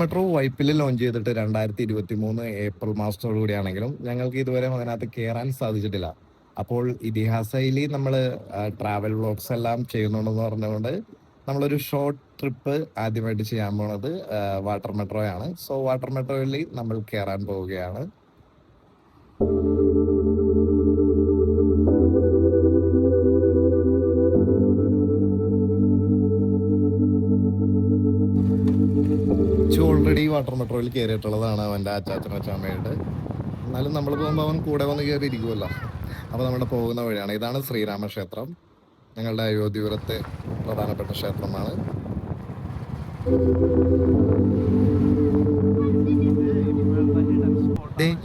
Metro വൈപ്പിൽ launch ചെയ്തിട്ട് 2023 April മാസത്തോടുകൂടിയാണെങ്കിലും ഞങ്ങൾക്ക് ഇതുവരെ അതിനകത്ത് കയറാൻ സാധിച്ചിട്ടില്ല. അപ്പോൾ ഇതിഹാസയില് നമ്മൾ ട്രാവൽ വ്ളോഗ്സ് എല്ലാം ചെയ്യുന്നുണ്ടെന്ന് പറഞ്ഞുകൊണ്ട് നമ്മളൊരു ഷോർട്ട് ട്രിപ്പ് ആദ്യമായിട്ട് ചെയ്യാൻ പോണത് വാട്ടർ മെട്രോയാണ്. സോ വാട്ടർ മെട്രോയിൽ നമ്മൾ കയറാൻ പോവുകയാണ്. ഓൾറെഡി വാട്ടർ മെട്രോയിൽ കയറിയിട്ടുള്ളതാണ് അവൻ്റെ അച്ചാച്ചനച്ചാമ്മയുടെ. എന്നാലും നമ്മൾ പോകുമ്പോൾ അവൻ കൂടെ വന്ന് കയറിയിരിക്കുമല്ലോ. അപ്പോൾ നമ്മുടെ പോകുന്ന വഴിയാണ്. ഇതാണ് ശ്രീരാമക്ഷേത്രം, ഞങ്ങളുടെ അയോധ്യപുരത്തെ പ്രധാനപ്പെട്ട ക്ഷേത്രമാണ്.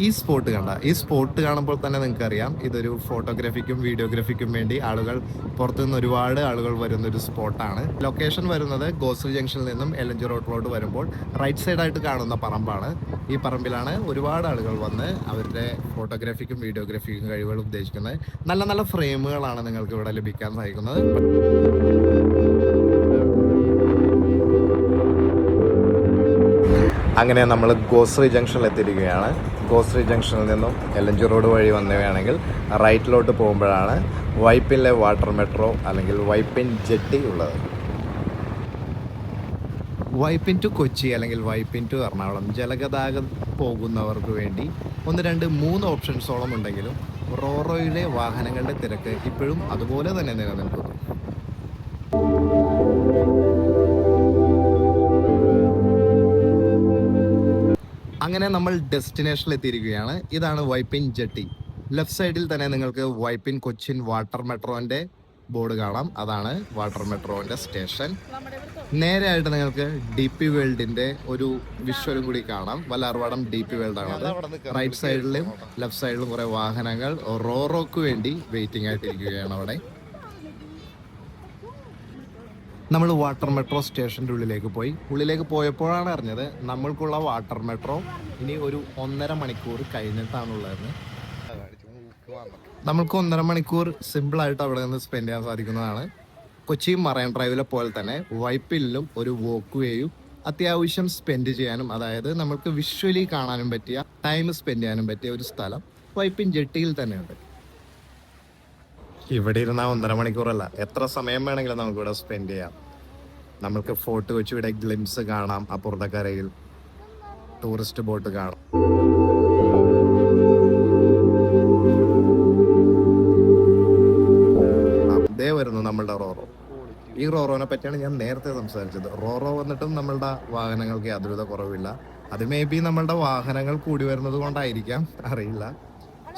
ഈ സ്പോട്ട് കണ്ട, ഈ സ്പോട്ട് കാണുമ്പോൾ തന്നെ നിങ്ങൾക്ക് അറിയാം ഇതൊരു ഫോട്ടോഗ്രാഫിക്കും വീഡിയോഗ്രാഫിക്കും വേണ്ടി ആളുകൾ പുറത്തുനിന്ന് ഒരുപാട് ആളുകൾ വരുന്ന ഒരു സ്പോട്ടാണ്. ലൊക്കേഷൻ വരുന്നത് ഗോശ്രീ ജംഗ്ഷനിൽ നിന്നും എലഞ്ചി റോഡിലോട്ട് വരുമ്പോൾ റൈറ്റ് സൈഡായിട്ട് കാണുന്ന പറമ്പാണ്. ഈ പറമ്പിലാണ് ഒരുപാട് ആളുകൾ വന്ന് അവരുടെ ഫോട്ടോഗ്രാഫിക്കും വീഡിയോഗ്രാഫിക്കും കഴിവുകൾ ഉദ്ദേശിക്കുന്നത്. നല്ല നല്ല ഫ്രെയിമുകളാണ് നിങ്ങൾക്ക് ഇവിടെ ലഭിക്കാൻ സാധിക്കുന്നത്. അങ്ങനെ നമ്മൾ ഗോശ്രീ ജംഗ്ഷനിൽ എത്തിയിരിക്കുകയാണ്. ഗോശ്രീ ജംഗ്ഷനിൽ നിന്നും എലഞ്ചി റോഡ് വഴി വന്നവയാണെങ്കിൽ റൈറ്റിലോട്ട് പോകുമ്പോഴാണ് വൈപ്പിലെ വാട്ടർ മെട്രോ അല്ലെങ്കിൽ വൈപ്പിൻ ജെട്ടി ഉള്ളത്. വൈപ്പിൻ ടു കൊച്ചി അല്ലെങ്കിൽ വൈപ്പിൻ ടു എറണാകുളം ജലഗതാഗതം പോകുന്നവർക്ക് വേണ്ടി 1, 2, 3 ഓപ്ഷൻസോളം ഉണ്ടെങ്കിലും റോറോയിലെ വാഹനങ്ങളുടെ തിരക്ക് ഇപ്പോഴും അതുപോലെ തന്നെ നിലനിൽക്കുന്നു. അങ്ങനെ നമ്മൾ ഡെസ്റ്റിനേഷനിൽ എത്തിയിരിക്കുകയാണ്. ഇതാണ് വൈപ്പിൻ ജെട്ടി. ലെഫ്റ്റ് സൈഡിൽ തന്നെ നിങ്ങൾക്ക് വൈപ്പിൻ കൊച്ചിൻ വാട്ടർ മെട്രോന്റെ ബോർഡ് കാണാം. അതാണ് വാട്ടർ മെട്രോന്റെ സ്റ്റേഷൻ. നേരെ ആയിട്ട് നിങ്ങൾക്ക് DP വേൾഡിന്റെ ഒരു വിഷ്വലും കൂടി കാണാം. വല്ലാർവാടം DP വേൾഡ് ആണത്. റൈറ്റ് സൈഡിലും ലെഫ്റ്റ് സൈഡിലും കുറെ വാഹനങ്ങൾ റോറോക്ക് വേണ്ടി വെയിറ്റിംഗ് ആയിട്ടിരിക്കുകയാണ് അവിടെ. നമ്മൾ വാട്ടർ മെട്രോ സ്റ്റേഷൻ്റെ ഉള്ളിലേക്ക് പോയി. ഉള്ളിലേക്ക് പോയപ്പോഴാണ് അറിഞ്ഞത് നമ്മൾക്കുള്ള വാട്ടർ മെട്രോ ഇനി ഒരു 1.5 മണിക്കൂർ കഴിഞ്ഞിട്ടാണുള്ളതെന്ന്. നമ്മൾക്ക് 1.5 മണിക്കൂർ സിമ്പിളായിട്ട് അവിടെ നിന്ന് സ്പെൻഡ് ചെയ്യാൻ സാധിക്കുന്നതാണ്. കൊച്ചി മറൈൻ ഡ്രൈവിലെ പോലെ തന്നെ വൈപ്പിലും ഒരു വോക്ക് വേയും അത്യാവശ്യം സ്പെൻഡ് ചെയ്യാനും, അതായത് നമ്മൾക്ക് വിഷ്വലി കാണാനും പറ്റിയ, ടൈം സ്പെൻഡ് ചെയ്യാനും പറ്റിയ ഒരു സ്ഥലം വൈപ്പിൻ ജെട്ടിയിൽ തന്നെയുണ്ട്. ഇവിടെ ഇരുന്നാൽ 1.5 മണിക്കൂറല്ല, എത്ര സമയം വേണമെങ്കിലും നമുക്കിവിടെ സ്പെൻഡ് ചെയ്യാം. നമുക്ക് ഫോർട്ട് കൊച്ചിയുടെ ഗ്ലിംസ് കാണാം. അപ്പുറത്തെ കരയിൽ ടൂറിസ്റ്റ് ബോട്ട് കാണാം. അതേ വരുന്നു നമ്മളുടെ റോറോ. ഈ റോറോനെ പറ്റിയാണ് ഞാൻ നേരത്തെ സംസാരിച്ചത്. റോറോ വന്നിട്ടും നമ്മളുടെ വാഹനങ്ങൾക്ക് യാതൊരുവിധ കുറവില്ല. അത് മേ ബി നമ്മളുടെ വാഹനങ്ങൾ കൂടി വരുന്നത് കൊണ്ടായിരിക്കാം, അറിയില്ല.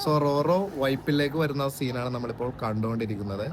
സോ റോറോ വൈപ്പിലേക്ക് വരുന്ന സീനാണ് നമ്മളിപ്പോൾ കണ്ടുകൊണ്ടിരിക്കുന്നത്.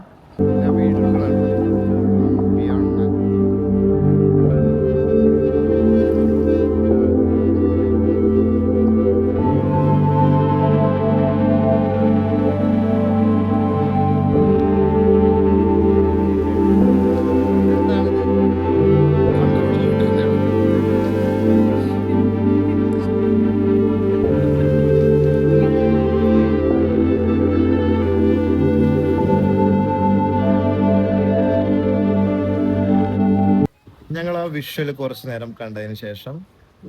ഞങ്ങൾ ആ വിഷ്വൽ കുറച്ചു നേരം കണ്ടതിന് ശേഷം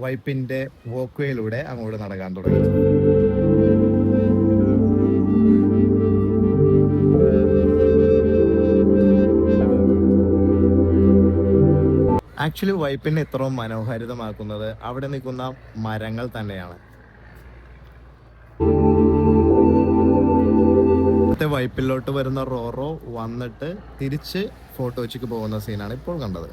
വൈപ്പിന്റെ വോക്ക്വേയിലൂടെ അങ്ങോട്ട് നടക്കാൻ തുടങ്ങി. ആക്ച്വലി വൈപ്പിനെ ഇത്രയും മനോഹാരിതമാക്കുന്നത് അവിടെ നിൽക്കുന്ന മരങ്ങൾ തന്നെയാണ്. വൈപ്പിലോട്ട് വരുന്ന റോറോ വന്നിട്ട് തിരിച്ച് ഫോർട്ട് കൊച്ചിക്ക് പോകുന്ന സീനാണ് ഇപ്പോൾ കണ്ടത്.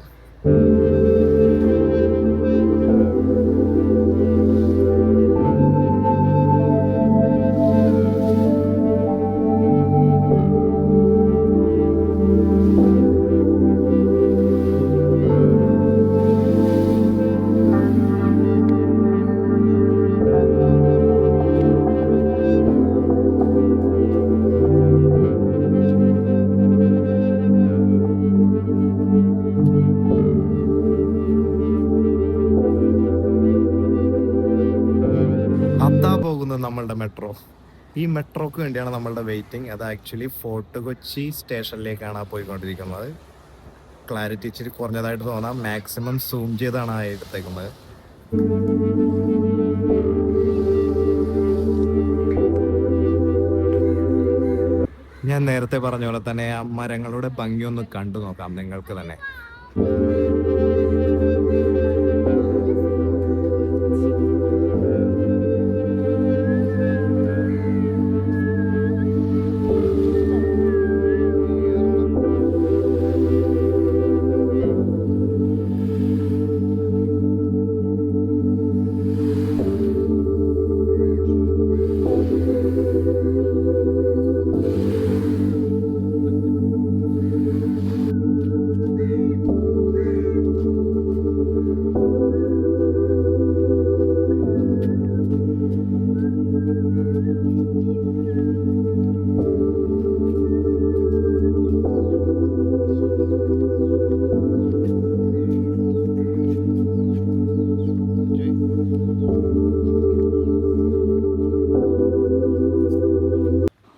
പോകുന്നത് നമ്മളുടെ മെട്രോ. ഈ മെട്രോക്ക് വേണ്ടിയാണ് നമ്മളുടെ വെയിറ്റിംഗ്. അത് ആക്ച്വലി ഫോർട്ട് കൊച്ചി സ്റ്റേഷനിലേക്കാണ് പോയിക്കൊണ്ടിരിക്കുന്നത്. ക്ലാരിറ്റി ഇച്ചിരി കുറഞ്ഞതായിട്ട് തോന്നാം, മാക്സിമം സൂം ചെയ്താണ് എടുത്തേക്കുന്നത്. ഞാൻ നേരത്തെ പറഞ്ഞ പോലെ തന്നെ ആ മരങ്ങളുടെ ഭംഗി ഒന്ന് കണ്ടു നോക്കാം നിങ്ങൾക്ക് തന്നെ.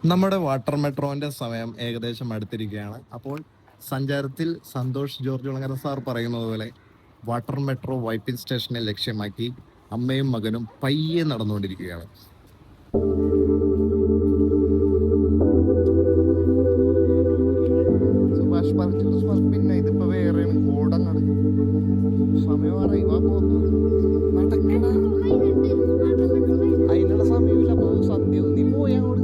നമ്മുടെ വാട്ടർ മെട്രോന്റെ സമയം ഏകദേശം അടുത്തിരിക്കുകയാണ്. അപ്പോൾ സഞ്ചാരത്തിൽ സന്തോഷ് ജോർജ് ഉളങ്ങര സാർ പറയുന്നത് പോലെ വാട്ടർ മെട്രോ വൈപ്പിൻ സ്റ്റേഷനെ ലക്ഷ്യമാക്കി അമ്മയും മകനും പയ്യെ നടന്നുകൊണ്ടിരിക്കുകയാണ്. പിന്നെ ഇതിപ്പോ വേറെ ഓടങ്ങാണ് സമയം അതിനുള്ള സമയമില്ല. അപ്പൊ സന്ധ്യ നീ പോയി അങ്ങോട്ട്.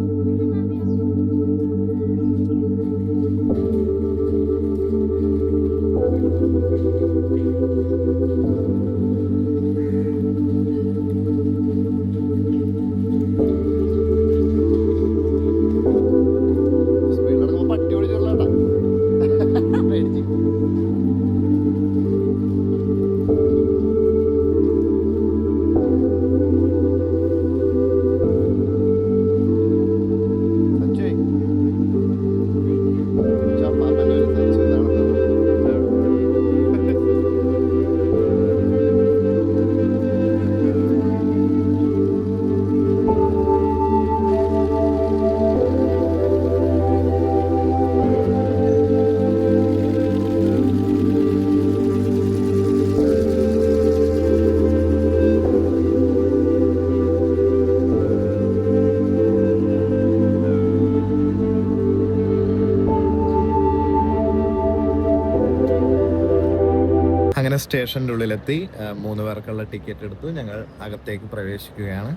അങ്ങനെ സ്റ്റേഷൻ്റെ ഉള്ളിലെത്തി 3 പേർക്കുള്ള ടിക്കറ്റ് എടുത്തു ഞങ്ങൾ അകത്തേക്ക് പ്രവേശിക്കുകയാണ്.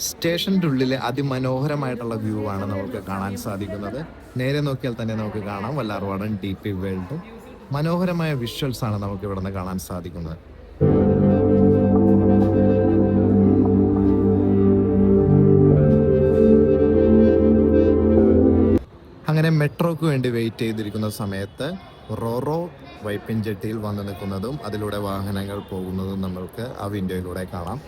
സ്റ്റേഷൻ്റെ ഉള്ളിലെ അതിമനോഹരമായിട്ടുള്ള വ്യൂ ആണ് നമുക്ക് കാണാൻ സാധിക്കുന്നത്. നേരെ നോക്കിയാൽ തന്നെ നമുക്ക് കാണാം വല്ലാർപാടം DP വേൾഡ്. മനോഹരമായ വിഷ്വൽസ് ആണ് നമുക്ക് ഇവിടെ നിന്ന് കാണാൻ സാധിക്കുന്നത്. അങ്ങനെ മെട്രോക്ക് വേണ്ടി വെയിറ്റ് ചെയ്തിരിക്കുന്ന സമയത്ത് റോറോ വൈപ്പിൻ ജെട്ടിയിൽ വന്ന് നിൽക്കുന്നതും അതിലൂടെ വാഹനങ്ങൾ പോകുന്നതും നമ്മൾക്ക് ആ വിൻഡോയിലൂടെ കാണാം.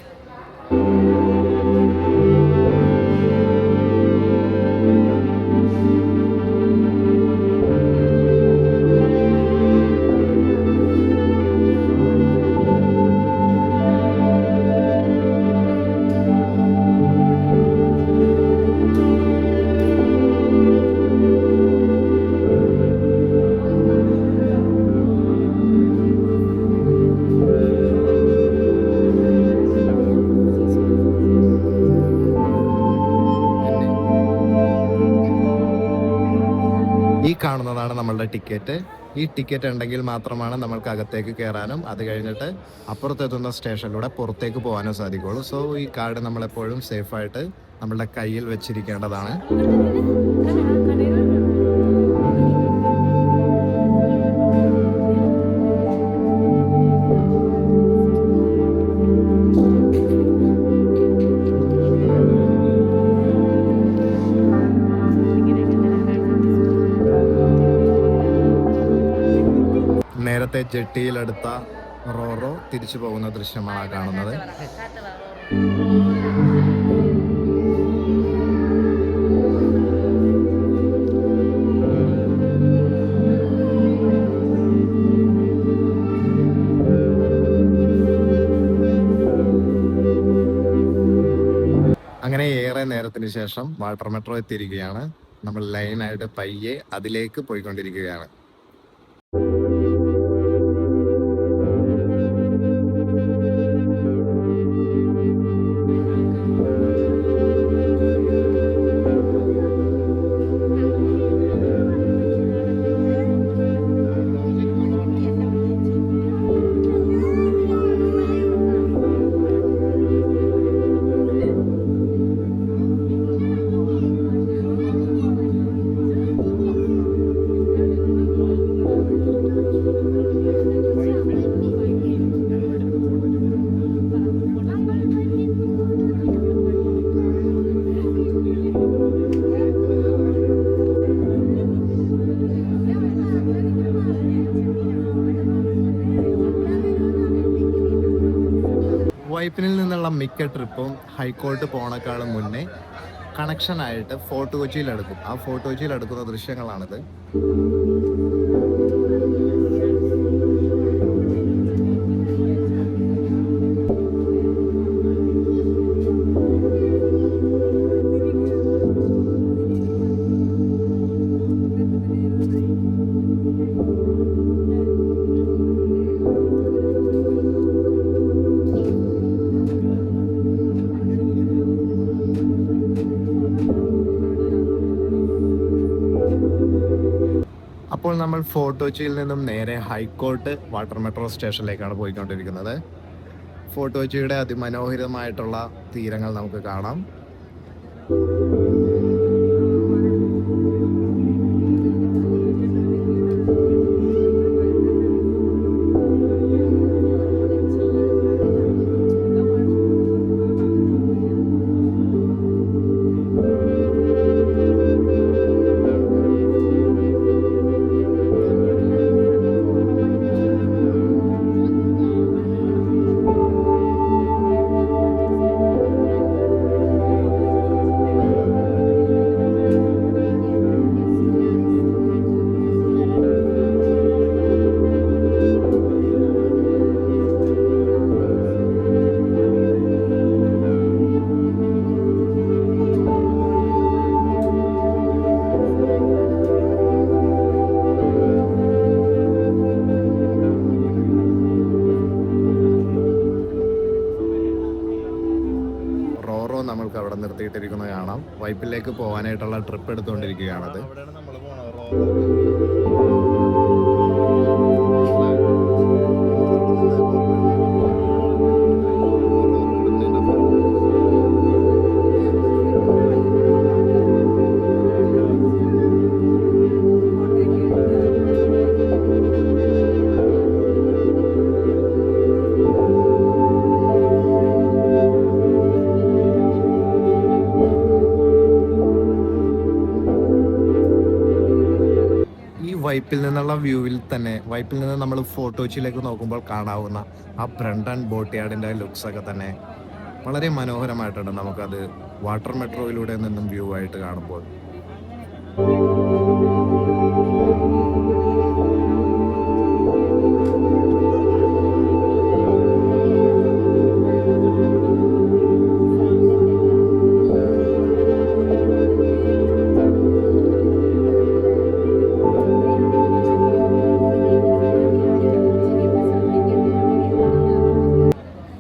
ഈ കാണുന്നതാണ് നമ്മളുടെ ടിക്കറ്റ്. ഈ ടിക്കറ്റ് ഉണ്ടെങ്കിൽ മാത്രമാണ് നമ്മൾക്ക് അകത്തേക്ക് കയറാനും അത് കഴിഞ്ഞിട്ട് അപ്പുറത്തെത്തുന്ന സ്റ്റേഷനിലൂടെ പുറത്തേക്ക് പോകാനും സാധിക്കുള്ളൂ. സോ ഈ കാർഡ് നമ്മളെപ്പോഴും സേഫായിട്ട് നമ്മളുടെ കയ്യിൽ വെച്ചിരിക്കേണ്ടതാണ്. നേരത്തെ ജെട്ടിയിലെടുത്ത റോറോ തിരിച്ചു പോകുന്ന ദൃശ്യമാണ് കാണുന്നത്. അങ്ങനെ ഏറെ നേരത്തിന് ശേഷം വാട്ടർ മെട്രോ എത്തിയിരിക്കുകയാണ്. നമ്മൾ ലൈനായിട്ട് പയ്യെ അതിലേക്ക് പോയിക്കൊണ്ടിരിക്കുകയാണ്. വൈപ്പിനിൽ നിന്നുള്ള മിക്ക ട്രിപ്പും ഹൈക്കോർട്ട് പോണേക്കാളും മുന്നേ കണക്ഷനായിട്ട് ഫോർട്ട് കൊച്ചിയിൽ എടുക്കും. ആ ഫോർട്ട് കൊച്ചിയിൽ എടുക്കുന്ന ദൃശ്യങ്ങളാണിത്. അപ്പോൾ നമ്മൾ ഫോർട്ട് കൊച്ചിയിൽ നിന്നും നേരെ ഹൈക്കോർട്ട് വാട്ടർ മെട്രോ സ്റ്റേഷനിലേക്കാണ് പോയിക്കൊണ്ടിരിക്കുന്നത്. ഫോർട്ട് കൊച്ചിയുടെ അതിമനോഹരമായിട്ടുള്ള തീരങ്ങൾ നമുക്ക് കാണാം. നമ്മൾക്ക് അവിടെ നിർത്തിയിട്ടിരിക്കുന്നത് കാണാം. വൈപ്പിലേക്ക് പോകാനായിട്ടുള്ള ട്രിപ്പ് എടുത്തുകൊണ്ടിരിക്കുകയാണത്. വൈപ്പിൽ നിന്നുള്ള വ്യൂവിൽ തന്നെ വൈപ്പിൽ നിന്ന് നമ്മൾ ഫോർട്ട് കൊച്ചിയിലേക്ക് നോക്കുമ്പോൾ കാണാവുന്ന ആ ബ്രണ്ടൻ ബോട്ട് യാർഡിൻ്റെ ലുക്സ് ഒക്കെ തന്നെ വളരെ മനോഹരമായിട്ടുണ്ട് നമുക്കത് വാട്ടർ മെട്രോയിലൂടെ നിന്നും വ്യൂ ആയിട്ട് കാണുമ്പോൾ.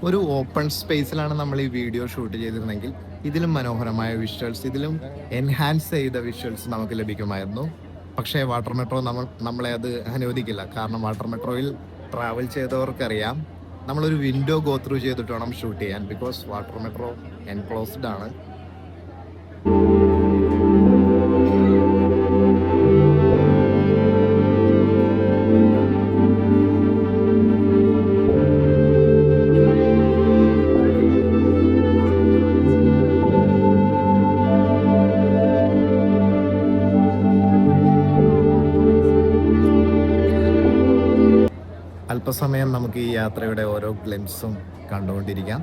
ഒരു ഓപ്പൺ സ്പേസിലാണ് നമ്മൾ ഈ വീഡിയോ ഷൂട്ട് ചെയ്തിരുന്നെങ്കിൽ ഇതിലും മനോഹരമായ വിഷ്വൽസ്, ഇതിലും എൻഹാൻസ് ചെയ്ത വിഷ്വൽസ് നമുക്ക് ലഭിക്കുമായിരുന്നു. പക്ഷേ വാട്ടർ മെട്രോ നമ്മളെ അത് അനുവദിക്കില്ല. കാരണം വാട്ടർ മെട്രോയിൽ ട്രാവൽ ചെയ്തവർക്കറിയാം നമ്മളൊരു വിൻഡോ ഗോ ത്രൂ ചെയ്തിട്ട് വേണം ഷൂട്ട് ചെയ്യാൻ. ബിക്കോസ് വാട്ടർ മെട്രോ എൻക്ലോസ്ഡ് ആണ്. അല്പസമയം നമുക്ക് ഈ യാത്രയുടെ ഓരോ ഗ്ലിംസും കണ്ടുകൊണ്ടിരിക്കാം.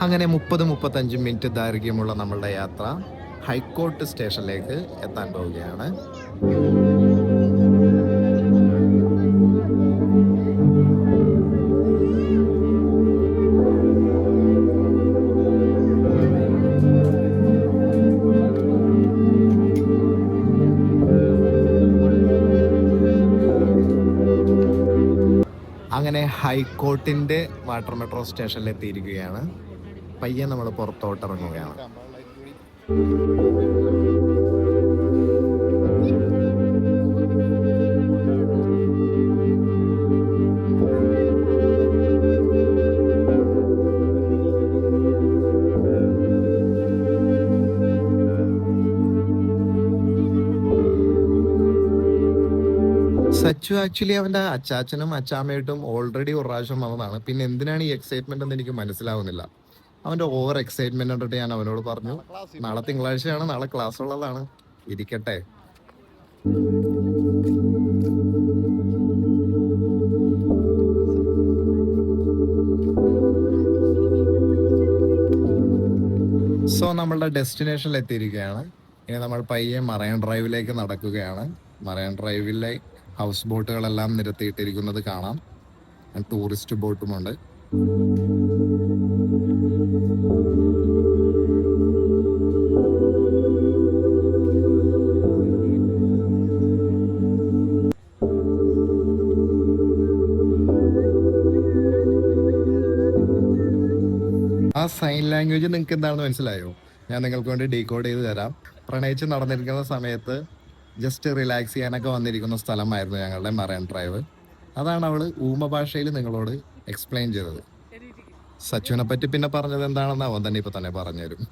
അങ്ങനെ 30-35 മിനിറ്റ് ദൈർഘ്യമുള്ള നമ്മളുടെ യാത്ര ഹൈക്കോർട്ട് സ്റ്റേഷനിലേക്ക് എത്താൻ പോവുകയാണ്. അങ്ങനെ ഹൈക്കോർട്ടിൻ്റെ വാട്ടർ മെട്രോ സ്റ്റേഷനിൽ എത്തിയിരിക്കുകയാണ്. പയ്യെ നമ്മൾ പുറത്തോട്ടിറങ്ങുകയാണ്. സച്ചു ആക്ച്വലി അവന്റെ അച്ചാച്ചനും അച്ചാമ്മയായിട്ടും ഓൾറെഡി ഒരു പ്രാവശ്യം വന്നതാണ്. പിന്നെ എന്തിനാണ് ഈ എക്സൈറ്റ്മെന്റ് എന്ന് എനിക്ക് മനസ്സിലാവുന്നില്ല. അവന്റെ ഓവർ എക്സൈറ്റ്മെന്റ് കണ്ടിട്ട് ഞാൻ അവനോട് പറഞ്ഞു, നാളെ തിങ്കളാഴ്ചയാണ്, നാളെ ക്ലാസ് ഉള്ളതാണ്, ഇരിക്കട്ടെ. സോ നമ്മളുടെ ഡെസ്റ്റിനേഷനിൽ എത്തിയിരിക്കുകയാണ്. ഇനി നമ്മൾ പയ്യെ മറൈൻ ഡ്രൈവിലേക്ക് നടക്കുകയാണ്. മറൈൻ ഡ്രൈവിലെ ഹൗസ് ബോട്ടുകളെല്ലാം നിരത്തിയിട്ടിരിക്കുന്നത് കാണാം. ടൂറിസ്റ്റ് ബോട്ടുമുണ്ട്. ആ സൈൻ ലാംഗ്വേജ് നിങ്ങൾക്ക് എന്താണെന്ന് മനസ്സിലായോ? ഞാൻ നിങ്ങൾക്ക് വേണ്ടി ഡീകോഡ് ചെയ്ത് തരാം. പ്രണയിച്ച് നടന്നിരിക്കുന്ന സമയത്ത് ജസ്റ്റ് റിലാക്സ് ചെയ്യാനൊക്കെ വന്നിരിക്കുന്ന സ്ഥലമായിരുന്നു ഞങ്ങളുടെ മറൈൻ ഡ്രൈവ്. അതാണ് അവള് ഊമ ഭാഷയിൽ നിങ്ങളോട് എക്സ്പ്ലെയിൻ ചെയ്തത്. സച്ചുവിനെ പറ്റി പിന്നെ പറഞ്ഞത് എന്താണെന്ന് അവൻ തന്നെ ഇപ്പൊ തന്നെ പറഞ്ഞുതരും.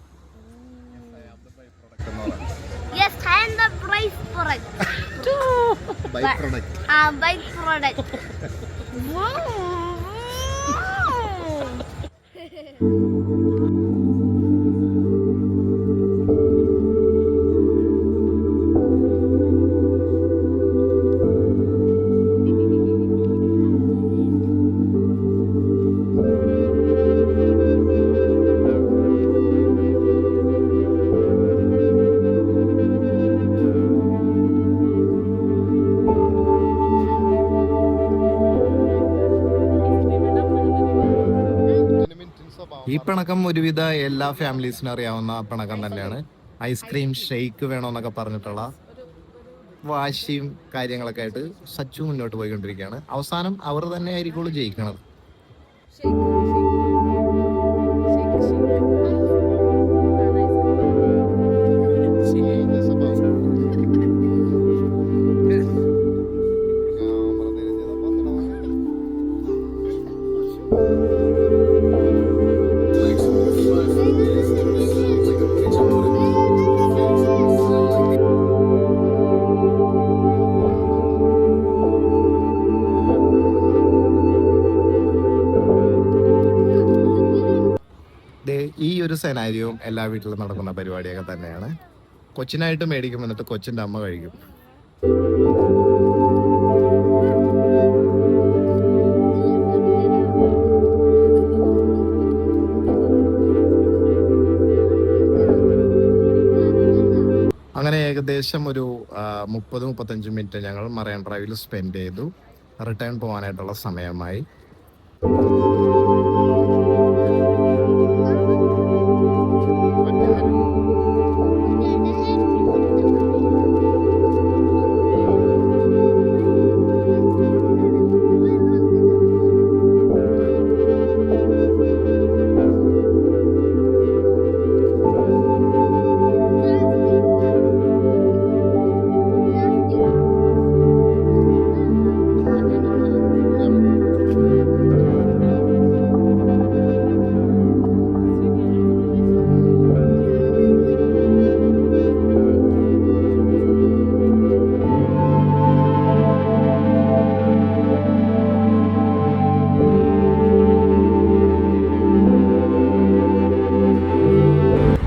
ഈ പിണക്കം ഒരുവിധ എല്ലാ ഫാമിലീസിനും അറിയാവുന്ന പിണക്കം തന്നെയാണ്. ഐസ്ക്രീം ഷെയ്ക്ക് വേണമെന്നൊക്കെ പറഞ്ഞിട്ടുള്ള വാശിയും കാര്യങ്ങളൊക്കെ ആയിട്ട് സച്ചു മുന്നോട്ട് പോയിക്കൊണ്ടിരിക്കുകയാണ്. അവസാനം അവർ തന്നെ ആയിരിക്കുള്ളൂ ജയിക്കണത്. ഈ ഒരു സെനാരിയും എല്ലാ വീട്ടിലും നടക്കുന്ന പരിപാടിയൊക്കെ തന്നെയാണ്. കൊച്ചിനായിട്ട് മേടിക്കും, എന്നിട്ട് കൊച്ചിൻ്റെ അമ്മ കഴിക്കും. ഏകദേശം ഒരു 30-35 മിനിറ്റ് ഞങ്ങൾ മറൈൻ ഡ്രൈവിൽ സ്പെൻഡ് ചെയ്തു. റിട്ടേൺ പോകാനായിട്ടുള്ള സമയമായി.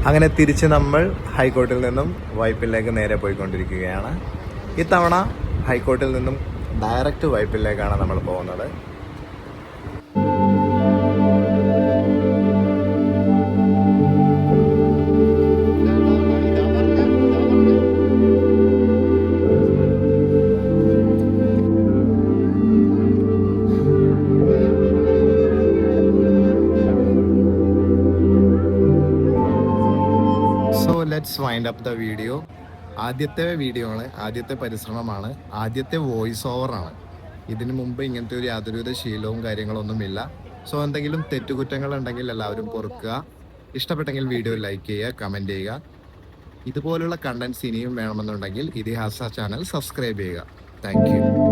അങ്ങനെ തിരിച്ച് നമ്മൾ ഹൈക്കോർട്ടിൽ നിന്നും വൈപ്പിനിലേക്ക് നേരെ പോയിക്കൊണ്ടിരിക്കുകയാണ്. ഇത്തവണ ഹൈക്കോർട്ടിൽ നിന്നും ഡയറക്റ്റ് വൈപ്പിനിലേക്കാണ് നമ്മൾ പോകുന്നത്. Let's wind up the video. ആദ്യത്തെ വീഡിയോ ആണ്, ആദ്യത്തെ പരിശ്രമമാണ്, ആദ്യത്തെ വോയിസ് ഓവറാണ്. ഇതിനു മുമ്പ് ഇങ്ങനത്തെ ഒരു യാതൊരുവിധ ശീലവും കാര്യങ്ങളൊന്നുമില്ല. സോ എന്തെങ്കിലും തെറ്റുകുറ്റങ്ങൾ ഉണ്ടെങ്കിൽ എല്ലാവരും പൊറുക്കുക. ഇഷ്ടപ്പെട്ടെങ്കിൽ വീഡിയോ ലൈക്ക് ചെയ്യുക, കമൻറ്റ് ചെയ്യുക. ഇതുപോലുള്ള കണ്ടന്റ്സ് ഇനിയും വേണമെന്നുണ്ടെങ്കിൽ ഇതിഹാസ ചാനൽ സബ്സ്ക്രൈബ് ചെയ്യുക. Thank you.